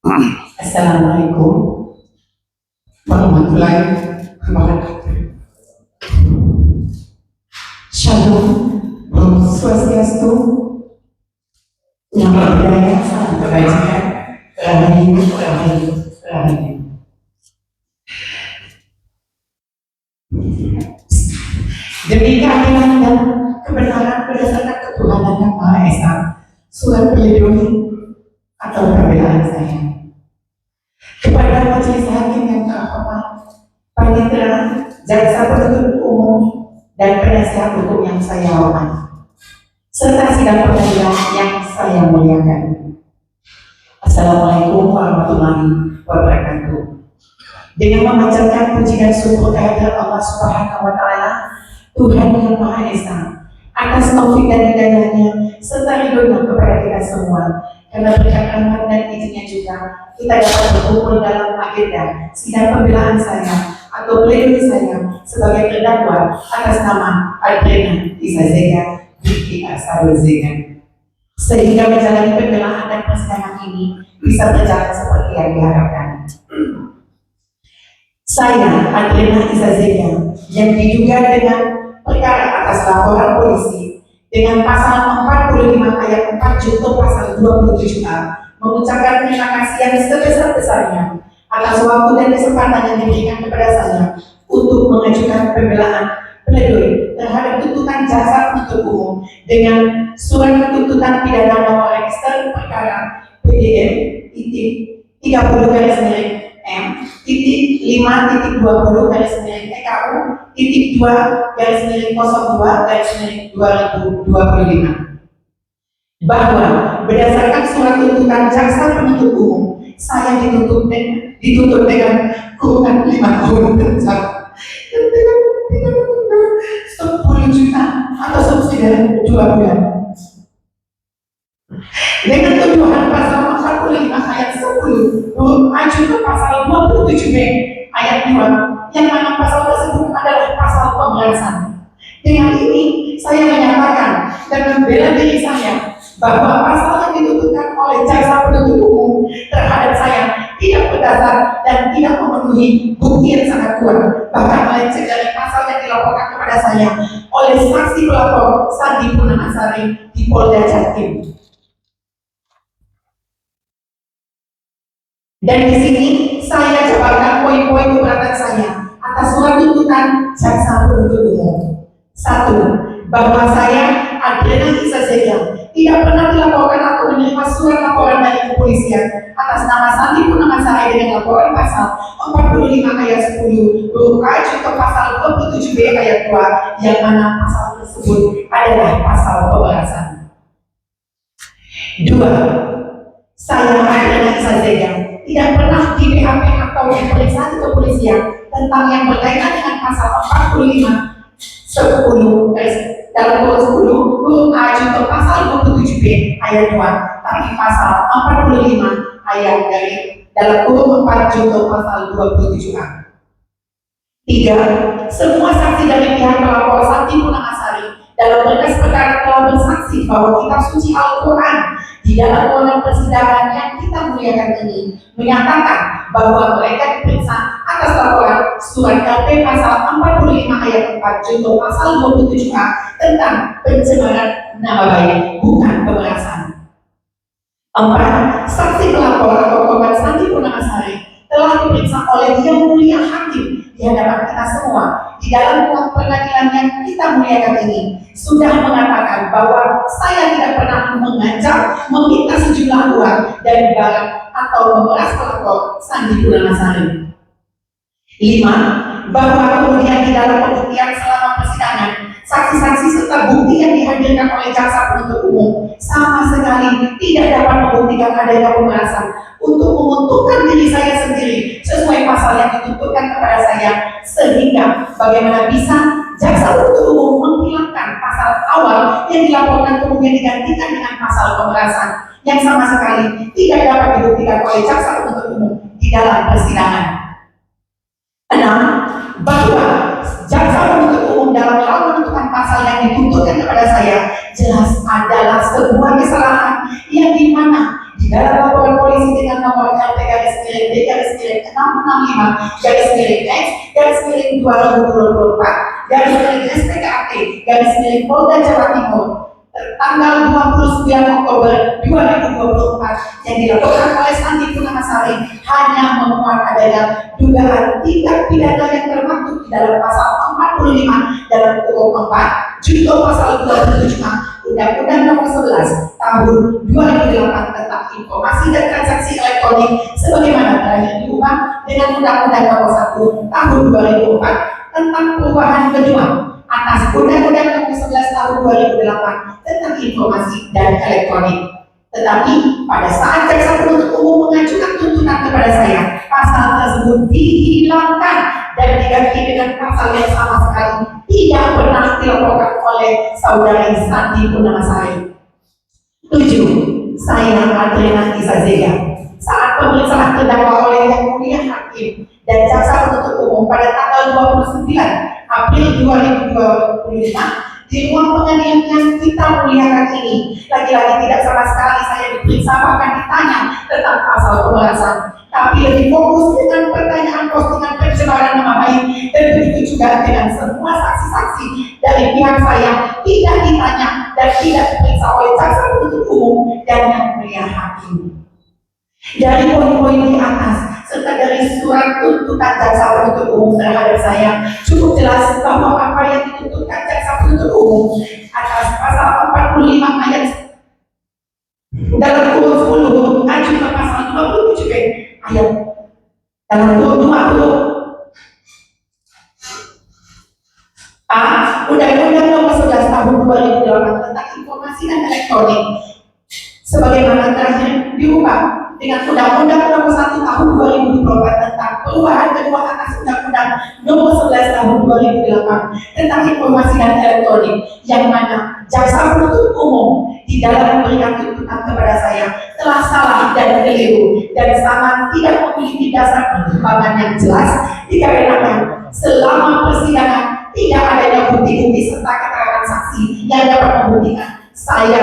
Assalamualaikum warahmatullahi wabarakatuh. Shalom, Om Swastiastu, Namo Buddhaya, salam kebajikan, rahayu, rahayu, rahayu. Demi keadilan dan kebenaran berdasarkan ketuhanan yang Maha Esa, surat pelindung atau pembelaan saya kepada majelis hakim yang terhormat, panitera, jaksa penuntut umum, dan penasihat hukum yang saya hormati, serta sidang pengadilan yang saya muliakan. Assalamualaikum warahmatullahi wabarakatuh. Dengan memanjatkan puji dan syukur kehadirat Allah Subhanahu wa Ta'ala, Tuhan yang Maha Esa, atas taufik dan hidayahnya serta ridhonya kepada kita semua, karena berkat rahmat dan izinnya juga kita dapat berkumpul dalam agenda sidang pembelaan saya atau pledoi saya sebagai terdakwa atas nama Adriana Isa Zega binti Asarul Zega, sehingga menjalani pembelaan dan persidangan ini bisa berjalan seperti yang diharapkan. Saya, Adriana Isa Zega, yang diduga dengan perkara atas laporan polisi dengan pasal 45 ayat 4 junto pasal 27A mengucapkan terima kasih yang sebesar-besarnya atas waktu dan kesempatan yang diberikan kepada saya untuk mengajukan pembelaan pledoi terhadap tuntutan jaksa penuntut umum dengan surat tuntutan pidana nomor register perkara PDM 30-EKU-2/02/2025 bahwa berdasarkan surat tuntutan jaksa penuntut umum, saya dituntut dengan kurungan 5 tahun penjara dan dengan 10 juta atau subsidi dari 2 bulan dengan tuduhan pasal 45 ayat 10 huruf A junto pasal 27B ayat 2 yang mana pasal tersebut adalah pasal pemerasan. Dengan ini saya menyatakan dan membela diri saya bahwa pasal yang dituntutkan oleh jaksa penuntut umum terhadap saya tidak berdasar dan tidak memenuhi bukti yang sangat kuat, bahkan melenceng dari pasal yang dilaporkan kepada saya oleh saksi pelapor Sandi Purnamasari di Polda Jatim. Dan di sini saya jabarkan poin-poin keberatan saya atas surat tuntutan jaksa penuntut umum. 1. Bahwa saya, Adriana Isa Zega, tidak pernah dilaporkan atau menerima surat laporan dari kepolisian atas nama Sandi Purnamasari dengan laporan pasal 45 ayat 10 huruf A junto pasal 27B ayat 2 yang mana pasal tersebut adalah pasal pemerasan. 2. Saya, Adriana Isa Zega, tidak pernah di BAP atau diperiksa di kepolisian tentang yang berkaitan dengan pasal 45 10 dalam kurung 10 huruf A junto pasal 27B ayat 2, tapi pasal 45 ayat dari dalam kurung 4 junto pasal 27A. 3. Semua saksi dari pihak pelapor Sandi Purnamasari dalam berkas perkara telah bersaksi bahwa kitab suci Al-Quran di dalam ruangan persidangan yang kita muliakan ini menyatakan bahwa mereka diperiksa atas laporan surat KP pasal 45 ayat 4 junto pasal 27A tentang pencemaran nama baik, bukan pemerasan. 4. Saksi pelapor atau korban Sandi Purnamasari telah diperiksa oleh Yang Mulia Hakim di hadapan kita semua di dalam ruang pengadilan yang kita muliakan ini sudah mengatakan bahwa saya tidak pernah mengancam, meminta sejumlah uang dan barang atau memeras pelapor Sandi Purnamasari. 5. Bahwa kemudian di dalam pembuktian selama persidangan, saksi-saksi serta bukti yang dihadirkan oleh jaksa penuntut umum sama sekali tidak dapat membuktikan adanya pemerasan untuk menguntungkan diri saya sendiri sesuai pasal yang dituntutkan kepada saya, sehingga bagaimana bisa jaksa penuntut umum menghilangkan pasal awal yang dilaporkan kemudian digantikan dengan pasal pemerasan yang sama sekali tidak dapat dibuktikan oleh jaksa penuntut umum di dalam persidangan. 6. Bahwa jaksa penuntut umum dalam hal menentukan pasal yang dituntutkan kepada saya jelas adalah sebuah kesalahan yang dimana di Di dalam laporan polisi dengan nomor LP garis miring D garis miring 665 garis miring X garis miring 2024 garis miring SPKAT garis miring Polda Jawa Timur tanggal 29 Oktober 2024 yang dilakukan oleh Santi Purnamasari hanya memuat adanya dugaan tindak pidana yang termaktub di dalam pasal 45 dalam UU 4 junto pasal 275 Undang-Undang Nomor 11 Tahun 2008 tentang Informasi dan Transaksi Elektronik sebagaimana terakhir diubah dengan Undang-Undang Nomor 1 Tahun 2004 tentang perubahan kedua atas Undang-Undang Nomor 11 Tahun 2008 tentang Informasi dan Elektronik. Tetapi pada saat jaksa penuntut umum mengajukan tuntutan kepada saya, pasal tersebut dihilangkan dan diganti dengan pasal yang sama sekali tidak pernah dilaporkan oleh saudari Santi Purnamasari. 7. Saya Adriana Isazega saat pemeriksaan terdakwa oleh Yang Mulia Hakim dan jaksa penuntut umum pada tanggal 29 April 2025 di ruang pengadilan yang kita muliakan ini, lagi-lagi tidak sama sekali saya diperiksa bahkan ditanya tentang pasal pemerasan, tapi lebih fokus dengan pertanyaan postingan pencemaran nama baik dan begitu juga dengan semua saksi-saksi dari pihak saya tidak ditanya dan tidak diperiksa oleh jaksa penuntut umum dan Yang Mulia Hakim. Dari poin-poin di atas serta dari surat tuntutan jaksa penuntut umum terhadap saya cukup jelas bahwa apa yang dituntutkan jaksa penuntut umum atas pasal 45 ayat dalam urut 10 lanjut ke pasal 27 ayat dalam urut 20 A Undang-Undang Nomor 11 Tahun 2008 tentang Informasi dan Elektronik sebagaimana terakhir diubah dengan Undang-Undang Nomor 1 Tahun 2024 tentang perubahan kedua atas Undang-Undang Nomor 11 Tahun 2008 tentang Informasi dan Elektronik yang mana jaksa penuntut umum di dalam memberikan tuntutan kepada saya telah salah dan keliru dan sangat tidak memiliki dasar pertimbangan yang jelas dikarenakan selama persidangan tidak adanya bukti-bukti serta keterangan saksi yang dapat membuktikan saya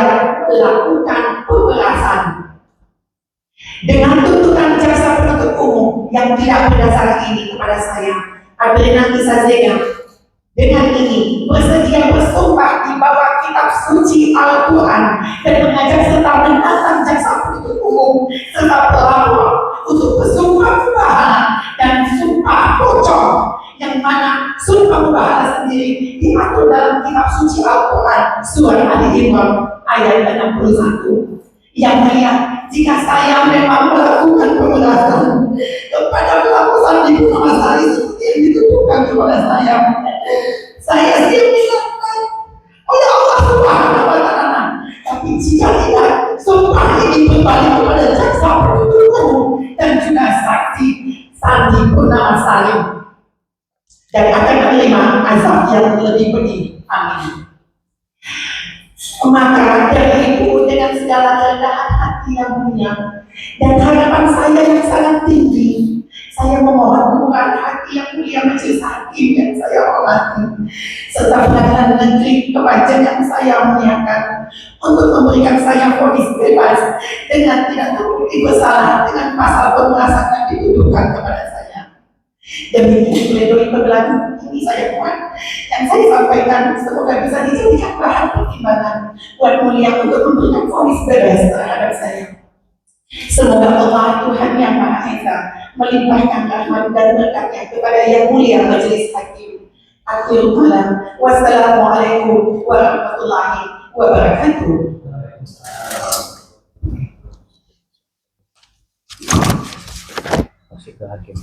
melakukan pemerasan. Dengan tuntutan jaksa penuntut umum yang tidak berdasar ini kepada saya, Adriana Isazega dengan ini bersedia bersumpah di bawah kitab suci Al-Quran dan mengajak serta menantang jaksa penuntut umum serta pelapor untuk bersumpah mubahalah dan sumpah bocor yang mana sumpah mubahalah sendiri diatur dalam kitab suci Al-Quran surah Ali Imran ayat 61 yang mulia. Jika saya memang melakukan pemerasan kepada pelaku Santi Purnamasari seperti yang dituduhkan kepada saya siap dilakukan oleh Allah Subhanahu wa Ta'ala. Tapi jika tidak, sumpah ini kembali kepada jaksa penuntut umum dan juga saksi Santi Purnamasari dan akan menerima azab yang lebih pedih. Amin. Maka dari itu dengan segala kerendahan hati yang mulia dan harapan saya yang sangat tinggi, saya memohon kemurahan hati yang mulia majelis hakim yang saya hormati serta pengadilan negeri Kepanjen yang saya muliakan untuk memberikan saya vonis bebas dengan tidak terbukti bersalah dengan pasal pemerasan yang dituduhkan kepada saya. Demikian pledoi pembelajaran ini saya buat yang saya sampaikan semoga bisa dijadikan bahan pertimbangan buat mulia untuk memberikan vonis bebas terhadap saya. Semoga Allah Tuhan yang Maha Esa melimpahkan rahmat dan berkatnya kepada yang mulia majelis hakim. Akhirul kalam. Wassalamualaikum warahmatullahi wabarakatuh. Masih ke hakim.